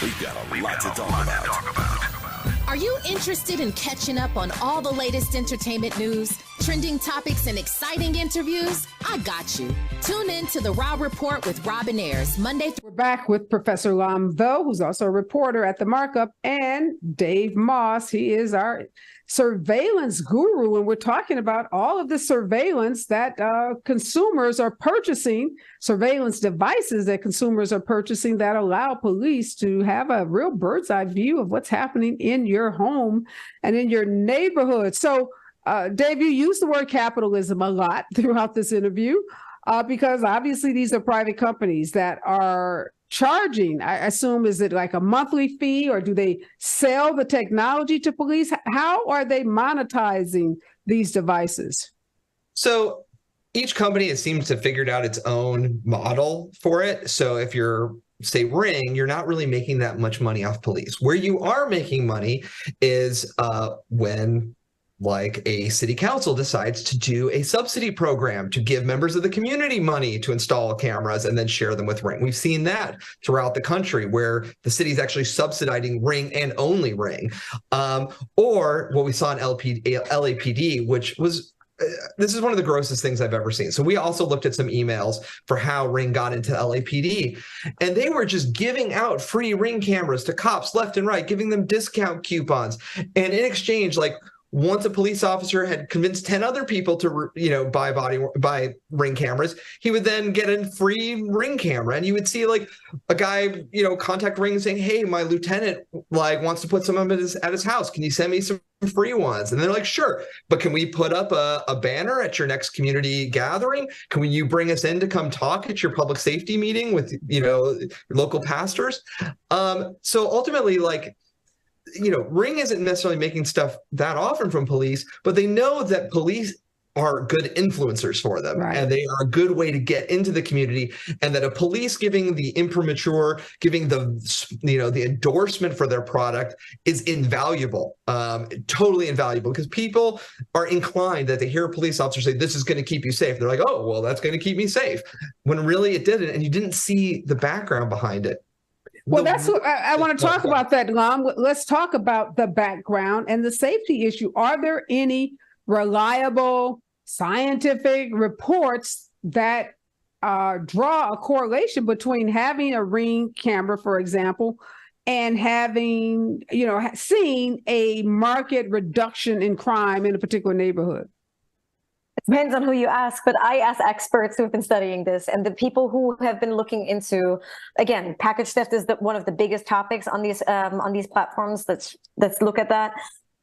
We've got a lot to talk about. Are you interested in catching up on all the latest entertainment news, trending topics, and exciting interviews? I got you. Tune in to the Raw Report with Robin Ayers, Monday. We're back with Professor Lamvo, who's also a reporter at the Markup, and Dave Maass. He is our surveillance guru, and we're talking about all of the surveillance that consumers are purchasing, surveillance devices that consumers are purchasing that allow police to have a real bird's eye view of what's happening in your home and in your neighborhood. So, Dave, you use the word capitalism a lot throughout this interview because obviously these are private companies that are charging. I assume, is it like a monthly fee, or do they sell the technology to police? How are they monetizing these devices? So each company has seemed to have figured out its own model for it. So if you're, say, Ring, you're not really making that much money off police. Where you are making money is when, like, a city council decides to do a subsidy program to give members of the community money to install cameras and then share them with Ring. We've seen that throughout the country where the city is actually subsidizing Ring and only Ring. Or what we saw in LAPD, which was this is one of the grossest things I've ever seen. So we also looked at some emails for how Ring got into LAPD, and they were just giving out free Ring cameras to cops left and right, giving them discount coupons. And in exchange, like, once a police officer had convinced 10 other people to, buy Ring cameras, he would then get a free Ring camera. And you would see, like, a guy, contact Ring saying, "Hey, my lieutenant, wants to put some of them at his house. Can you send me some free ones?" And they're like, "Sure, but can we put up a banner at your next community gathering? Can you bring us in to come talk at your public safety meeting with, local pastors?" So ultimately, Ring isn't necessarily making stuff that often from police, but they know that police are good influencers for them, right, and they are a good way to get into the community, and that a police giving the imprimatur, giving the endorsement for their product is invaluable, totally invaluable, because people are inclined that they hear a police officer say, "This is going to keep you safe." They're like, "Oh, well, that's going to keep me safe," when really it didn't, and you didn't see the background behind it. Well, that's what I want to talk about that, Lam. Let's talk about the background and the safety issue. Are there any reliable scientific reports that draw a correlation between having a Ring camera, for example, and having, seeing a marked reduction in crime in a particular neighborhood? It depends on who you ask, but I ask experts who have been studying this, and the people who have been looking into, again, package theft is one of the biggest topics on these platforms. Let's look at that.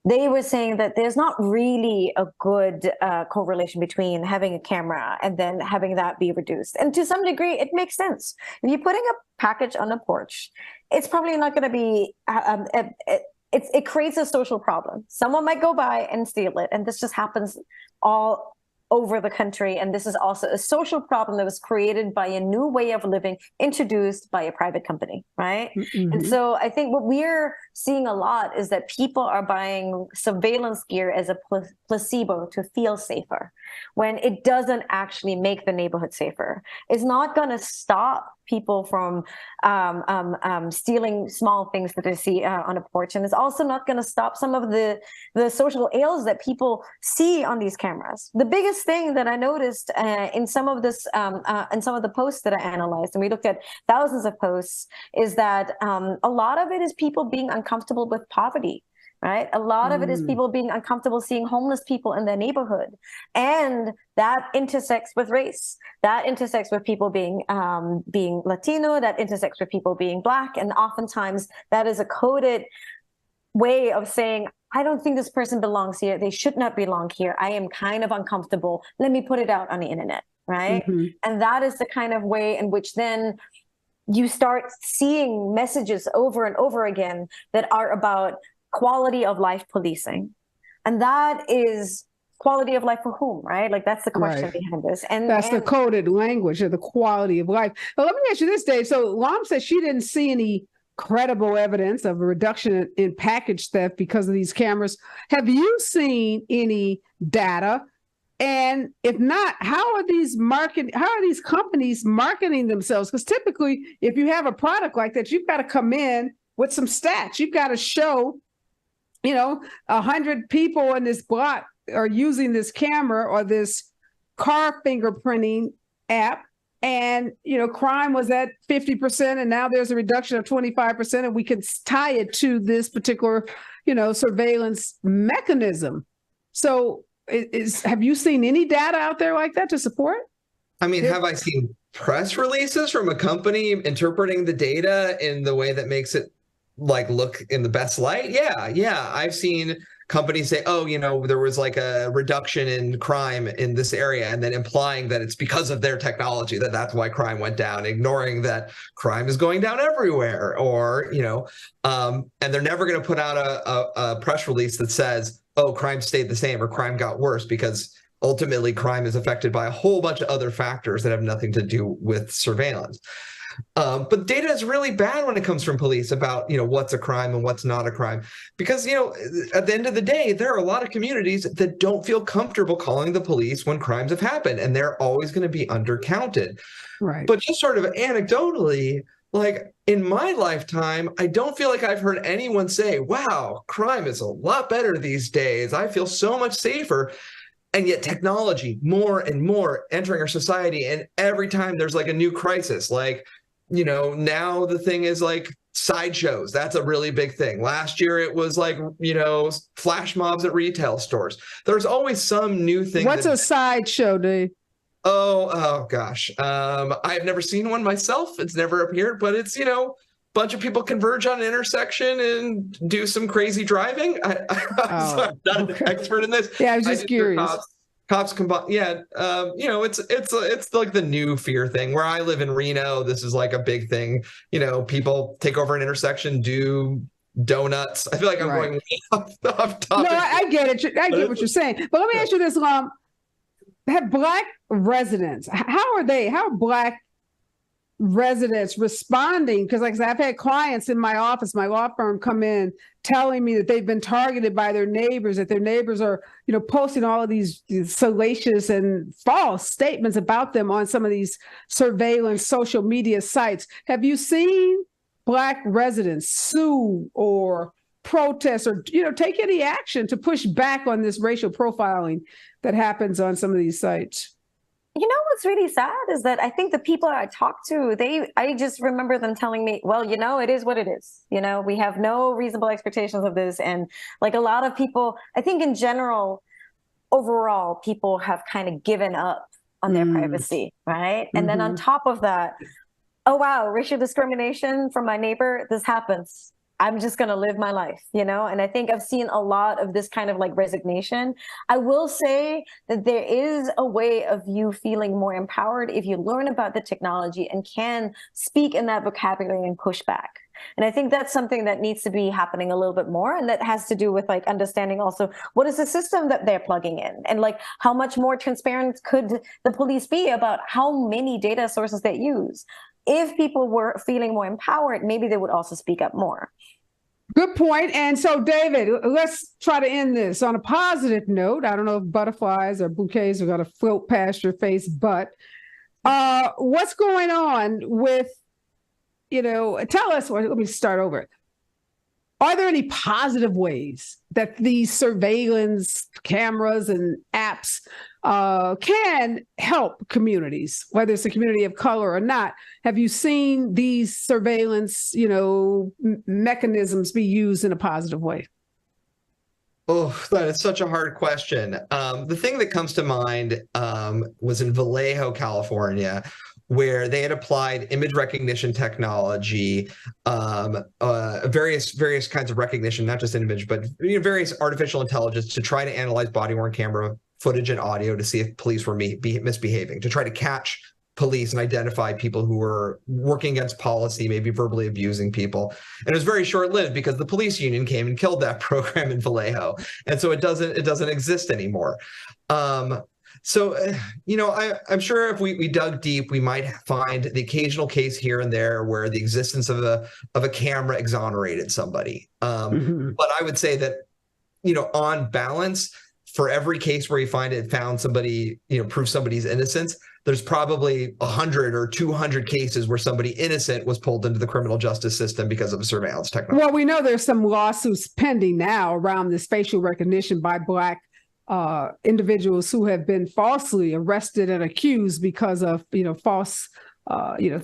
They were saying that there's not really a good correlation between having a camera and then having that be reduced. And to some degree, it makes sense. If you're putting a package on a porch, it's probably not going to be. It creates a social problem. Someone might go by and steal it, and this just happens all over the country. And this is also a social problem that was created by a new way of living introduced by a private company, right? Mm-hmm. And so I think what we're seeing a lot is that people are buying surveillance gear as a placebo to feel safer. when it doesn't actually make the neighborhood safer. It's not going to stop people from stealing small things that they see on a porch, and it's also not going to stop some of the social ills that people see on these cameras. The biggest thing that I noticed in some of the posts that I analyzed, and we looked at thousands of posts, is that a lot of it is people being uncomfortable with poverty. Right? A lot of it is people being uncomfortable seeing homeless people in their neighborhood. And that intersects with race. That intersects with people being Latino, that intersects with people being Black. And oftentimes that is a coded way of saying, I don't think this person belongs here. They should not belong here. I am kind of uncomfortable. Let me put it out on the internet. Right? And that is the kind of way in which then you start seeing messages over and over again that are about quality of life policing. And that is quality of life for whom, right? Like that's the question behind this. And that's the coded language of the quality of life. But let me ask you this, Dave. So Lam says she didn't see any credible evidence of a reduction in package theft because of these cameras. Have you seen any data? And if not, how are these companies marketing themselves? Because typically, if you have a product like that, you've got to come in with some stats. You've got to show 100 people in this block are using this camera or this car fingerprinting app, and crime was at 50%, and now there's a reduction of 25%, and we can tie it to this particular surveillance mechanism. So have you seen any data out there like that to support? I mean, have I seen press releases from a company interpreting the data in the way that makes it look in the best light? Yeah. I've seen companies say, there was like a reduction in crime in this area, and then implying that it's because of their technology that's why crime went down, ignoring that crime is going down everywhere. Or, and they're never going to put out a press release that says, oh, crime stayed the same or crime got worse, because ultimately crime is affected by a whole bunch of other factors that have nothing to do with surveillance. But data is really bad when it comes from police about, what's a crime and what's not a crime. Because, at the end of the day, there are a lot of communities that don't feel comfortable calling the police when crimes have happened, and they're always going to be undercounted. Right. But just sort of anecdotally, in my lifetime, I don't feel like I've heard anyone say, wow, crime is a lot better these days. I feel so much safer. And yet technology more and more entering our society. And every time there's a new crisis, now the thing is sideshows. That's a really big thing. Last year it was flash mobs at retail stores. There's always some new thing. What's a sideshow, Dave? Oh gosh. I've never seen one myself. It's never appeared, but it's, bunch of people converge on an intersection and do some crazy driving. I'm not an expert in this. Yeah, I was just curious. Cops combine. Yeah. It's like the new fear thing. Where I live in Reno, this is a big thing. People take over an intersection, do donuts. I feel like I'm going way off topic. No, I get it. I get what you're saying. But let me ask you this, have Black residents, how are Black residents responding? Because I've had clients in my office, my law firm, come in telling me that they've been targeted by their neighbors, that their neighbors are, posting all of these salacious and false statements about them on some of these surveillance social media sites. Have you seen Black residents sue or protest or, take any action to push back on this racial profiling that happens on some of these sites? What's really sad is that I think the people I talk to, I just remember them telling me, well, it is what it is. We have no reasonable expectations of this. And a lot of people, I think in general, overall, people have kind of given up on their privacy, right? And then on top of that, oh, wow, racial discrimination from my neighbor, this happens. I'm just going to live my life, and I think I've seen a lot of this kind of resignation. I will say that there is a way of you feeling more empowered if you learn about the technology and can speak in that vocabulary and push back. And I think that's something that needs to be happening a little bit more. And that has to do with understanding also what is the system that they're plugging in, and how much more transparent could the police be about how many data sources they use. If people were feeling more empowered, maybe they would also speak up more. Good point. And so, David, let's try to end this on a positive note. I don't know if butterflies or bouquets are going to float past your face, but what's going on with, tell us, let me start over. Are there any positive ways that these surveillance cameras and apps can help communities, whether it's a community of color or not? Have you seen these surveillance, mechanisms be used in a positive way? Oh, that is such a hard question. The thing that comes to mind was in Vallejo, California, where they had applied image recognition technology, various kinds of recognition, not just image, but various artificial intelligence to try to analyze body-worn camera footage and audio to see if police were misbehaving, to try to catch police and identify people who were working against policy, maybe verbally abusing people. And it was very short-lived because the police union came and killed that program in Vallejo. And so it doesn't exist anymore. So, I'm sure if we dug deep, we might find the occasional case here and there where the existence of a camera exonerated somebody. But I would say that, on balance, for every case where you found somebody, prove somebody's innocence, there's probably 100 or 200 cases where somebody innocent was pulled into the criminal justice system because of surveillance technology. Well, we know there's some lawsuits pending now around this facial recognition by Black individuals who have been falsely arrested and accused because of, false,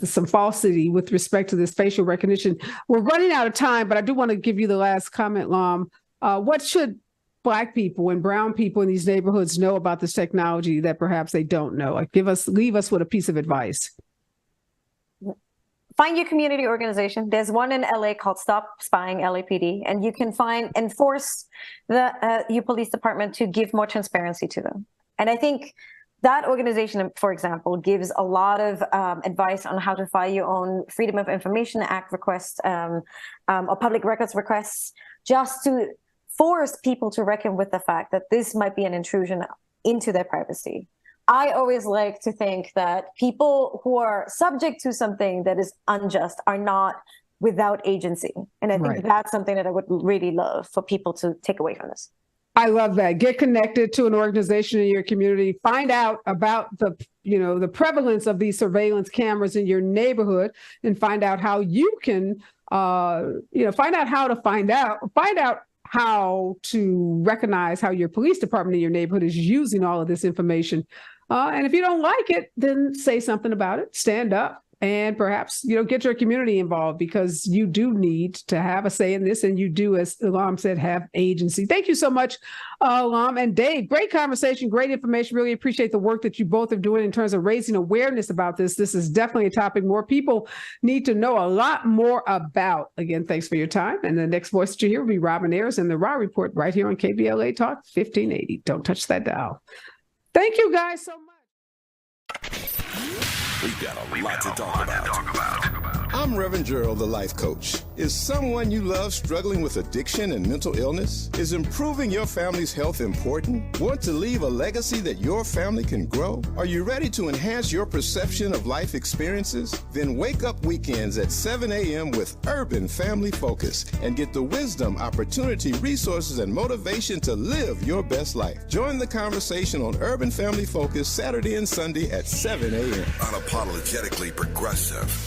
some falsity with respect to this facial recognition. We're running out of time, but I do want to give you the last comment, Lam. What should Black people and brown people in these neighborhoods know about this technology that perhaps they don't know? Leave us with a piece of advice. Find your community organization. There's one in LA called Stop Spying LAPD, and you can enforce your police department to give more transparency to them. And I think that organization, for example, gives a lot of advice on how to file your own Freedom of Information Act requests or public records requests, just to force people to reckon with the fact that this might be an intrusion into their privacy. I always like to think that people who are subject to something that is unjust are not without agency. And I think that's something that I would really love for people to take away from this. I love that. Get connected to an organization in your community. Find out about the prevalence of these surveillance cameras in your neighborhood, and find out how you can, find out how to recognize how your police department in your neighborhood is using all of this information. And if you don't like it, then say something about it, stand up, and perhaps, get your community involved, because you do need to have a say in this. And you do, as Lam said, have agency. Thank you so much, Lam and Dave. Great conversation, great information. Really appreciate the work that you both are doing in terms of raising awareness about this. This is definitely a topic more people need to know a lot more about. Again, thanks for your time. And the next voice that you hear will be Robin Ayers in the Raw Report right here on KBLA Talk 1580. Don't touch that dial. Thank you guys so much. We've got a lot to talk about. I'm Reverend Gerald, the life coach. Is someone you love struggling with addiction and mental illness? Is improving your family's health important? Want to leave a legacy that your family can grow? Are you ready to enhance your perception of life experiences? Then wake up weekends at 7 a.m. with Urban Family Focus and get the wisdom, opportunity, resources, and motivation to live your best life. Join the conversation on Urban Family Focus Saturday and Sunday at 7 a.m. Unapologetically progressive.